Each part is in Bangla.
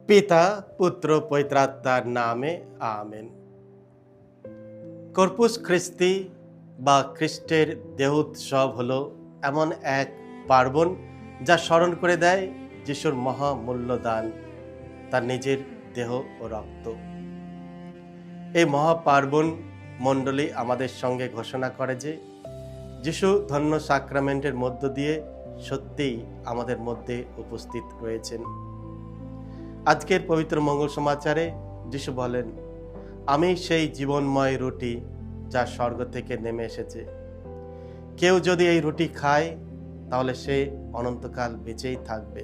পিতা পুত্র পবিত্রাত্মার নামে আমেন। কর্পুস খ্রিস্তি বা খ্রিস্টের দেহ উৎসব হলো এমন এক পার্বণ যা স্মরণ করে দেয় যিশুর মহামূল্য দান, তার নিজের দেহ ও রক্ত। এই মহাপার্বণ মণ্ডলী আমাদের সঙ্গে ঘোষণা করে যে যিশু ধন্য সাক্রামেন্টের মধ্য দিয়ে সত্যিই আমাদের মধ্যে উপস্থিত রয়েছেন। আজকের পবিত্র মঙ্গল সমাচারে যিশু বলেন, আমি সেই জীবনময় রুটি যা স্বর্গ থেকে নেমে এসেছে। কেউ যদি এই রুটি খায় তাহলে সে অনন্তকাল বেঁচেই থাকবে।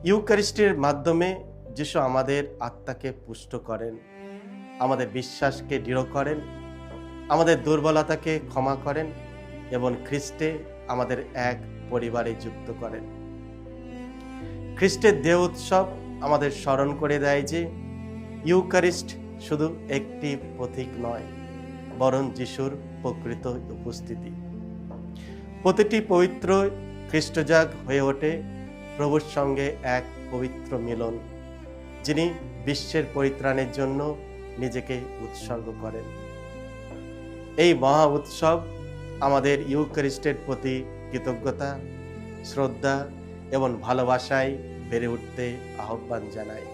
ইউক্যারিস্টের মাধ্যমে যিশু আমাদের আত্মাকে পুষ্ট করেন, আমাদের বিশ্বাসকে দৃঢ় করেন, আমাদের দুর্বলতাকে ক্ষমা করেন এবং খ্রিস্টে আমাদের এক পরিবারে যুক্ত করেন। খ্রিস্টের দেহ উৎসব আমাদের স্মরণ করে দেয় যে ইউক্যারিস্ট শুধু একটি প্রতীক নয়, বরং যিশুর প্রকৃত উপস্থিতি। প্রতিটি পবিত্র খ্রিস্টজাগ হয়ে ওঠে প্রভুর সঙ্গে এক পবিত্র মিলন, যিনি বিশ্বের পরিত্রাণের জন্য নিজেকে উৎসর্গ করেন। এই মহা উৎসব আমাদের ইউক্যারিস্টের প্রতি কৃতজ্ঞতা, শ্রদ্ধা এবং ভালোবাসায় বেড়ে উঠতে আহ্বান জানায়।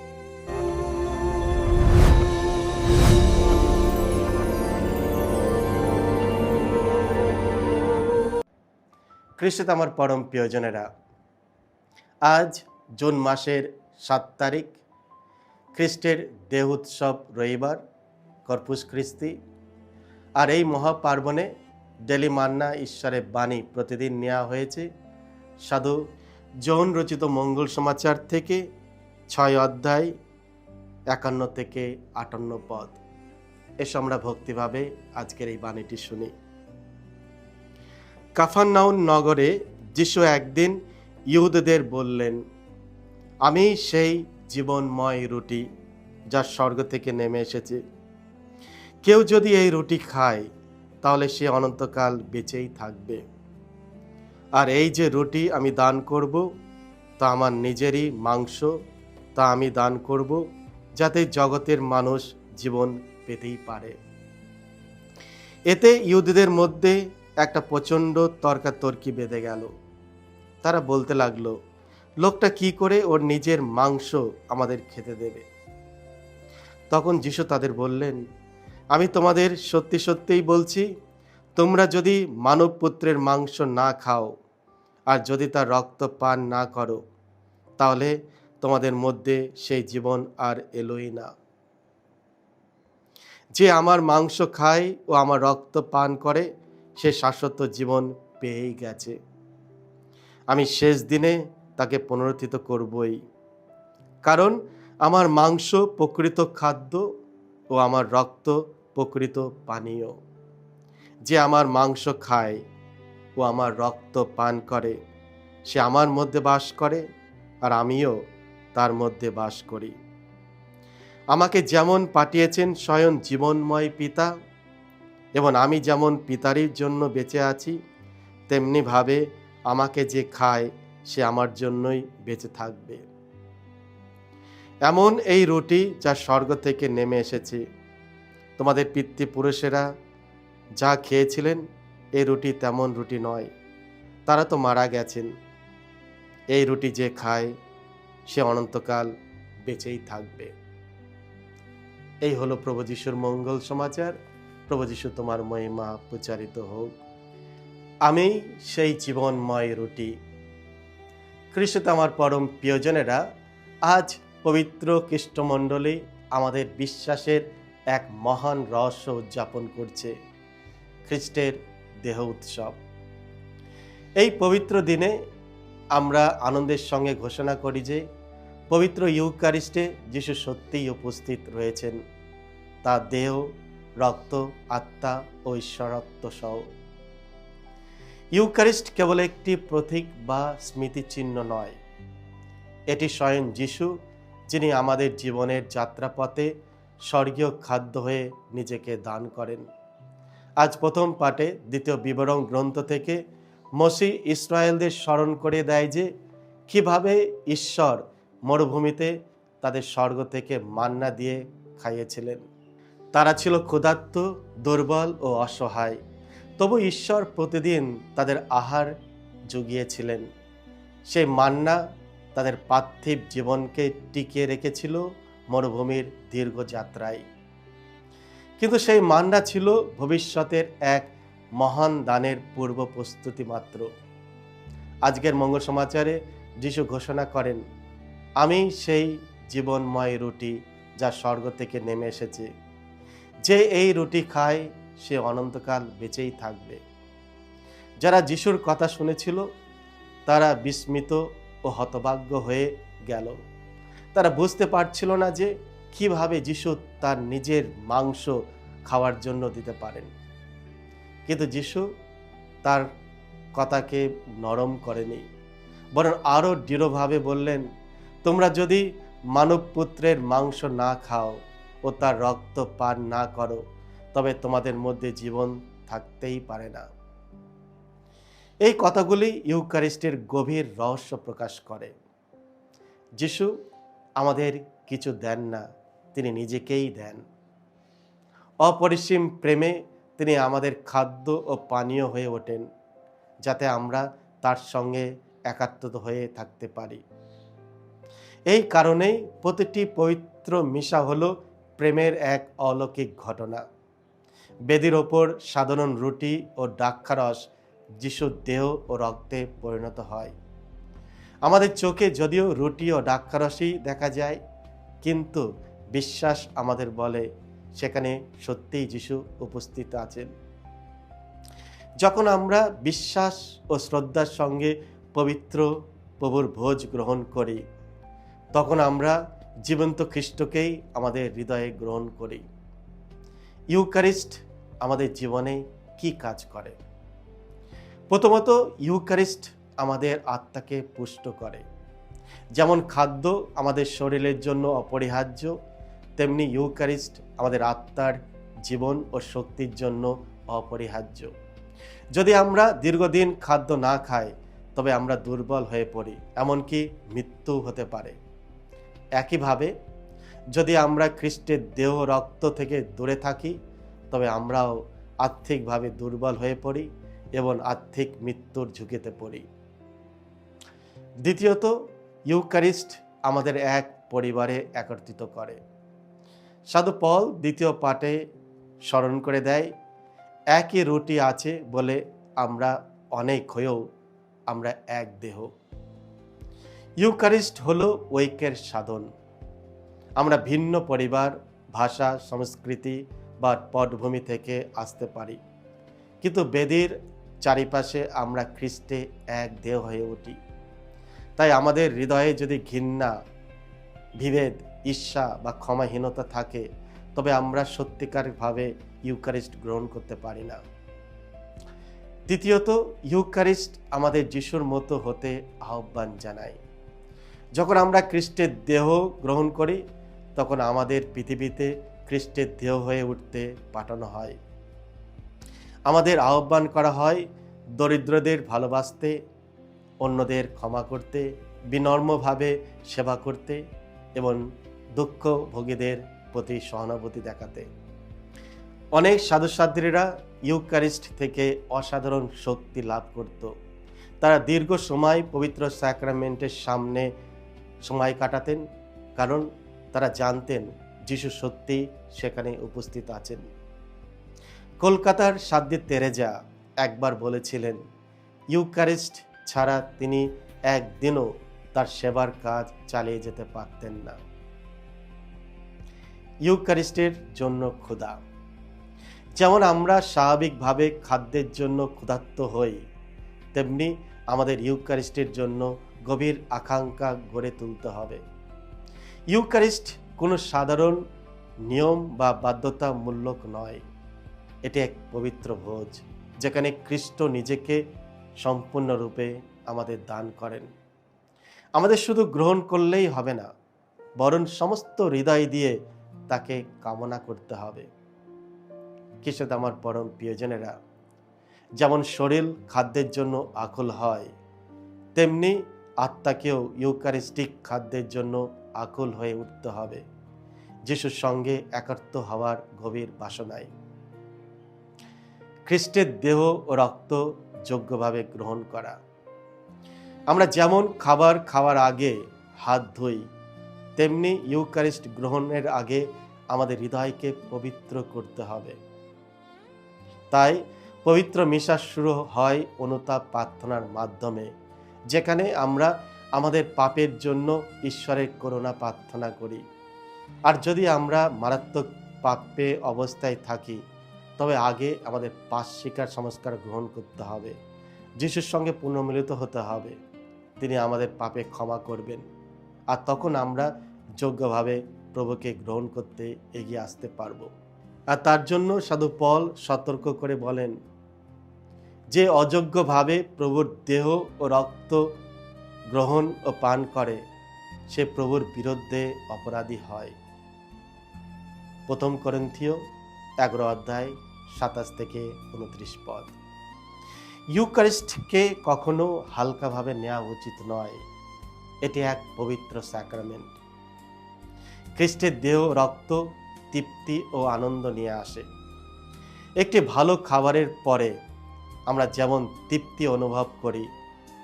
খ্রিস্টে আমার পরম প্রিয়জনেরা, আজ জুন মাসের 7 তারিখ, খ্রিস্টের দেহ উৎসব রবিবার, কর্পুস খ্রিস্তি। আর এই মহাপার্বণে ডেলি মান্না ঈশ্বরের বাণী প্রতিদিন নেওয়া হয়েছে সাধু জোহন রচিত মঙ্গল সমাচার থেকে 6 অধ্যায় 51 থেকে 58 পদ। এসো আমরা ভক্তিভাবে আজকের এই বাণীটি শুনি। কাফারনাউম নগরে যিশু একদিন ইহুদিদের বললেন, আমি সেই জীবনময় রুটি যা স্বর্গ থেকে নেমে এসেছে। কেউ যদি এই রুটি খায় তাহলে সে অনন্তকাল বেঁচেই থাকবে। আর এই যে রুটি আমি দান করব তা আমার নিজেরই মাংস, তা আমি দান করব যাতে জগতের মানুষ জীবন পেতেই পারে। এতে ইহুদিদের মধ্যে একটা প্রচণ্ড তর্কাতর্কি বেঁধে গেল। তারা বলতে লাগলো, লোকটা কি করে ওর নিজের মাংস আমাদের খেতে দেবে? তখন যিশু তাদের বললেন, আমি তোমাদের সত্যি সত্যিই বলছি, তোমরা যদি মানব পুত্রের মাংস না খাও আর যদি তার রক্ত পান না করো, তাহলে তোমাদের মধ্যে সেই জীবন আর এলোই না। যে আমার মাংস খায় ও আমার রক্ত পান করে সে শাশ্বত জীবন পেয়েই গেছে। আমি শেষ দিনে তাকে পুনরুত্থিত করবই, কারণ আমার মাংস প্রকৃত খাদ্য ও আমার রক্ত প্রকৃত পানীয়। যে আমার মাংস খায় ও আমার রক্ত পান করে সে আমার মধ্যে বাস করে আর আমিও তার মধ্যে বাস করি। আমাকে যেমন পাঠিয়েছেন স্বয়ং জীবনময় পিতা, এবং আমি যেমন পিতারই জন্য বেঁচে আছি, তেমনিভাবে আমাকে যে খায় সে আমার জন্যই বেঁচে থাকবে। এমন এই রুটি যা স্বর্গ থেকে নেমে এসেছে। তোমাদের পিতৃপুরুষেরা যা খেয়েছিলেন এই রুটি তেমন রুটি নয়, তারা তো মারা গেছেন। এই রুটি যে খায় সে অনন্তকাল বেঁচেই থাকবে। এই হলো প্রভু যিশুর মঙ্গল সমাচার। প্রভু যিশু তোমার মহিমা প্রচারিত হোক। আমি সেই জীবনময় রুটি। খ্রিস্ট আমার পরম প্রিয়জনেরা, আজ পবিত্র খ্রিস্টমণ্ডলী আমাদের বিশ্বাসের এক মহান রহস্য উদযাপন করছে, খ্রিস্টের দেহ উৎসব। এই পবিত্র দিনে আমরা আনন্দের সঙ্গে ঘোষণা করি যে পবিত্র ইউক্যারিস্টে যিশু সত্যিই উপস্থিত রয়েছেন, তার দেহ, রক্ত, আত্মা ও ঈশ্বরত্ব সহ। ইউক্যারিস্ট কেবল একটি প্রতীক বা স্মৃতিচিহ্ন নয়, এটি স্বয়ং যিশু, যিনি আমাদের জীবনের যাত্রাপথে স্বর্গীয় খাদ্য হয়ে নিজেকে দান করেন। আজ প্রথম পাঠে দ্বিতীয় বিবরণ গ্রন্থ থেকে মসি ইসরায়েলদের স্মরণ করে দেয় যে কিভাবে ঈশ্বর মরুভূমিতে তাদের স্বর্গ থেকে মান্না দিয়ে খাইয়েছিলেন। তারা ছিল ক্ষুধার্ত, দুর্বল ও অসহায়, তবু ঈশ্বর প্রতিদিন তাদের আহার জুগিয়েছিলেন। সেই মান্না তাদের পার্থিব জীবনকে টিকিয়ে রেখেছিল মরুভূমির দীর্ঘ যাত্রায়। কিন্তু সেই মান্না ছিল ভবিষ্যতের এক মহান দানের পূর্ব প্রস্তুতি মাত্র। আজকের মঙ্গল সমাচারে যিশু ঘোষণা করেন, আমি সেই জীবনময় রুটি যা স্বর্গ থেকে নেমে এসেছে। যে এই রুটি খায় সে অনন্তকাল বেঁচেই থাকবে। যারা যিশুর কথা শুনেছিল তারা বিস্মিত ও হতভাগ্য হয়ে গেল। তারা বুঝতে পারছিল না যে কিভাবে যিশু তার নিজের মাংস খাওয়ার জন্য দিতে পারেন। কিন্তু যিশু তার কথাকে নরম করেনি, বরং আরো দৃঢ়ভাবে বললেন, তোমরা যদি মানবপুত্রের মাংস না খাও ও তার রক্ত পান না করো, তবে তোমাদের মধ্যে জীবন থাকতেই পারে না। এই কথাগুলি ইউক্যারিস্টের গভীর রহস্য প্রকাশ করে। যিশু আমাদের কিছু দেন না, তিনি নিজেকেই দেন। অপরিসীম প্রেমে তিনি আমাদের খাদ্য ও পানীয় হয়ে ওঠেন, যাতে আমরা তার সঙ্গে একাত্ম হয়ে থাকতে পারি। এই কারণেই প্রতিটি পবিত্র মিশা হলো প্রেমের এক অলৌকিক ঘটনা। বেদির ওপর সাধারণ রুটি ও দ্রাক্ষারস যিশুর দেহ ও রক্তে পরিণত হয়। আমাদের চোখে যদিও রুটি ও দ্রাক্ষারসই দেখা যায়, কিন্তু বিশ্বাস আমাদের বলে সেখানে সত্যিই যিশু উপস্থিত আছেন। যখন আমরা বিশ্বাস ও শ্রদ্ধার সঙ্গে পবিত্র প্রভুর ভোজ গ্রহণ করি, তখন আমরা জীবন্ত খ্রিস্টকেই আমাদের হৃদয়ে গ্রহণ করি। ইউক্যারিস্ট আমাদের জীবনে কি কাজ করে? প্রথমত, ইউক্যারিস্ট আমাদের আত্মাকে পুষ্ট করে। যেমন খাদ্য আমাদের শরীরের জন্য অপরিহার্য, তেমনি ইউক্যারিস্ট আমাদের আত্মার জীবন ও শক্তির জন্য অপরিহার্য। যদি আমরা দীর্ঘদিন খাদ্য না খাই, তবে আমরা দুর্বল হয়ে পড়ি, এমনকি মৃত্যু হতে পারে। একইভাবে যদি আমরা খ্রিস্টের দেহ রক্ত থেকে দূরে থাকি, তবে আমরাও আর্থিকভাবে দুর্বল হয়ে পড়ি এবং আর্থিক মৃত্যুর ঝুঁকিতে পড়ি। দ্বিতীয়ত, ইউক্যারিস্ট আমাদের এক পরিবারে একত্রিত করে। সাধু পল দ্বিতীয় পাঠে স্মরণ করে দেয়, একই রুটি আছে বলে আমরা অনেক হয়েও আমরা এক দেহ। ইউক্যারিস্ট হলো ঐক্যের সাধন। আমরা ভিন্ন পরিবার, ভাষা, সংস্কৃতি বা পটভূমি থেকে আসতে পারি, কিন্তু বেদির চারিপাশে আমরা খ্রিস্টে এক দেহ হয়ে উঠি। তাই আমাদের হৃদয়ে যদি ঘৃণা, বিভেদ, ঈর্ষা বা ক্ষমাহীনতা থাকে, তবে আমরা সত্যিকারভাবে ইউক্যারিস্ট গ্রহণ করতে পারি না। তৃতীয়ত, ইউক্যারিস্ট আমাদের যিশুর মতো হতে আহ্বান জানায়। যখন আমরা খ্রিস্টের দেহ গ্রহণ করি, তখন আমাদের পৃথিবীতে খ্রিস্টের দেহ হয়ে উঠতে পাঠানো হয়। আমাদের আহ্বান করা হয় দরিদ্রদের ভালোবাসতে, অন্যদের ক্ষমা করতে, বিনম্রভাবে সেবা করতে এবং দুঃখভোগীদের প্রতি সহানুভূতি দেখাতে। অনেক সাধুসাধ্বীরা ইউক্যারিস্ট থেকে অসাধারণ শক্তি লাভ করত। তারা দীর্ঘ সময় পবিত্র স্যাক্রামেন্টের সামনে সময় কাটাতেন, কারণ তারা জানতেন যিশু সত্যি সেখানে উপস্থিত আছেন। কলকাতার সাধ্বী তেরেজা একবার বলেছিলেন, ইউক্যারিস্ট ছাড়া তিনি একদিনও তার সেবার কাজ চালিয়ে যেতে পারতেন না। ইউক্যারিস্টের জন্য ক্ষুধা। যেমন আমরা স্বাভাবিকভাবে খাদ্যের জন্য ক্ষুধার্ত হই, তেমনি আমাদের ইউক্যারিস্টের জন্য গভীর আকাঙ্ক্ষা গড়ে তুলতে হবে। ইউক্যারিস্ট কোনো সাধারণ নিয়ম বা বাধ্যতামূলক নয়। এটি এক পবিত্র ভোজ, যেখানে খ্রিস্ট নিজেকে সম্পূর্ণরূপে আমাদের দান করেন। আমাদের শুধু গ্রহণ করলেই হবে না, বরং সমস্ত হৃদয় দিয়ে তাকে কামনা করতে হবে। খ্রিস্টে আমার পরম প্রিয়জনেরা, যেমন শরীর খাদ্যের জন্য আকুল হয়, তেমনি আত্মাকেও ইউকারিস্টিক খাদ্যের জন্য আকুল হয়ে উঠতে হবে, যিশুর সঙ্গে একাত্ম হওয়ার গভীর বাসনায়। খ্রিস্টের দেহ ও রক্ত যোগ্যভাবে গ্রহণ করা। আমরা যেমন খাবার খাওয়ার আগে হাত ধুই, তেমনি ইউকারিস্ট গ্রহণের আগে আমাদের হৃদয়কে পবিত্র করতে হবে। তাই পবিত্র মিশা শুরু হয় অনুতাপ প্রার্থনার মাধ্যমে, যেখানে আমরা আমাদের পাপের জন্য ঈশ্বরের করুণা প্রার্থনা করি। আর যদি আমরা মারাত্মক পাপে অবস্থায় থাকি, তবে আগে আমাদের পাপ স্বীকার সংস্কার গ্রহণ করতে হবে, যিশুর সঙ্গে পুনর্মিলিত হতে হবে। তিনি আমাদের পাপে ক্ষমা করবেন, আর তখন আমরা যোগ্যভাবে প্রভুকে গ্রহণ করতে এগিয়ে আসতে পারব। আর তার জন্য সাধু পল সতর্ক করে বলেন যে অযোগ্যভাবে প্রভুর দেহ ও রক্ত গ্রহণ ও পান করে, সে প্রভুর বিরুদ্ধে অপরাধী হয়। 1 করিন্থীয় 11 অধ্যায় 27 থেকে 29 পদ। ইউকারিস্টকে কখনো হালকাভাবে নেওয়া উচিত নয়। এটি এক পবিত্র স্যাক্রামেন্ট। খ্রিস্টের দেহ রক্ত তৃপ্তি ও আনন্দ নিয়ে আসে। একটি ভালো খাবারের পরে আমরা যেমন তৃপ্তি অনুভব করি,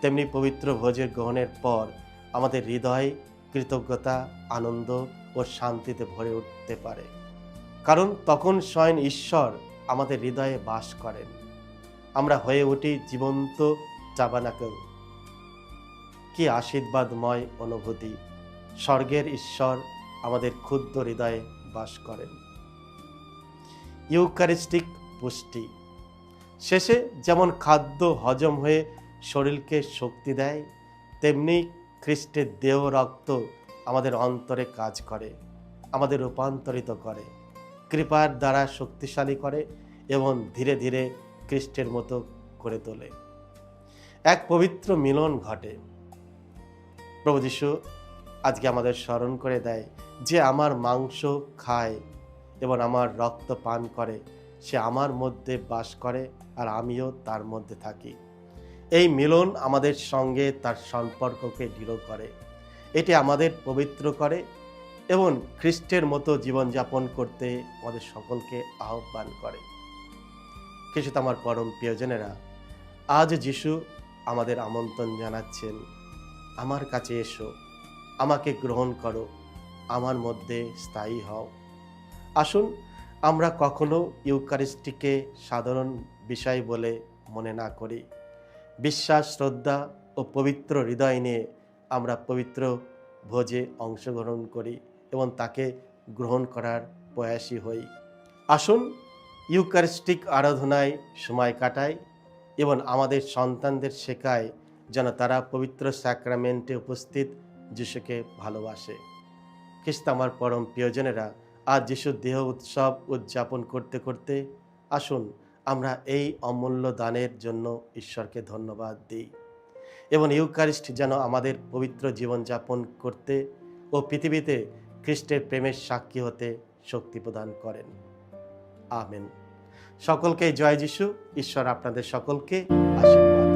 তেমনি পবিত্র ভোজের গ্রহণের পর আমাদের হৃদয় কৃতজ্ঞতা, আনন্দ ও শান্তিতে ভরে উঠতে পারে, কারণ তখন স্বয়ং ঈশ্বর আমাদের হৃদয়ে বাস করেন। আমরা হয়ে উঠি জীবন্ত টাবারনাকেল। কি আশীর্বাদময় অনুভূতি! স্বর্গের ঈশ্বর আমাদের ক্ষুদ্র হৃদয়ে বাস করেন। ইউকারিস্টিক পুষ্টি। শেষে যেমন খাদ্য হজম হয়ে শরীরকে শক্তি দেয়, তেমনি খ্রিস্টের দেহ রক্ত আমাদের অন্তরে কাজ করে, আমাদের রূপান্তরিত করে, কৃপার দ্বারা শক্তিশালী করে এবং ধীরে ধীরে খ্রিস্টের মতো করে তোলে। এক পবিত্র মিলন ঘটে। প্রভু যীশু আজকে আমাদের স্মরণ করে দেয় যে আমার মাংস খায় এবং আমার রক্ত পান করে, সে আমার মধ্যে বাস করে আর আমিও তার মধ্যে থাকি। এই মিলন আমাদের সঙ্গে তার সম্পর্ককে দৃঢ় করে, এটি আমাদের পবিত্র করে এবং খ্রিস্টের মতো জীবনযাপন করতে আমাদের সকলকে আহ্বান করে। খ্রিস্ট আমার পরম প্রিয়জনেরা, আজ যিশু আমাদের আমন্ত্রণ জানাচ্ছেন, আমার কাছে এসো, আমাকে গ্রহণ করো, আমার মধ্যে স্থায়ী হও। আসুন আমরা কখনো ইউকারিস্টিকে সাধারণ বিষয় বলে মনে না করি। বিশ্বাস, শ্রদ্ধা ও পবিত্র হৃদয় নিয়ে আমরা পবিত্র ভোজে অংশগ্রহণ করি এবং তাকে গ্রহণ করার প্রয়াসী হই। আসুন ইউকারিস্টিক আরাধনায় সময় কাটাই এবং আমাদের সন্তানদের শেখায় যেন তারা পবিত্র স্যাক্রামেন্টে উপস্থিত যিশুকে ভালোবাসে। খ্রিস্ট আমার পরম প্রিয়জনেরা, আজ যিশুর দেহ উৎসব উদযাপন করতে করতে আসুন আমরা এই অমূল্য দানের জন্য ঈশ্বরকে ধন্যবাদ দিই এবং ইউকারিস্ট যেন আমাদের পবিত্র জীবনযাপন করতে ও পৃথিবীতে খ্রিস্টের প্রেমের সাক্ষী হতে শক্তি প্রদান করেন। আমেন। সকলকে জয় যিশু। ঈশ্বর আপনাদের সকলকে আশীর্বাদ।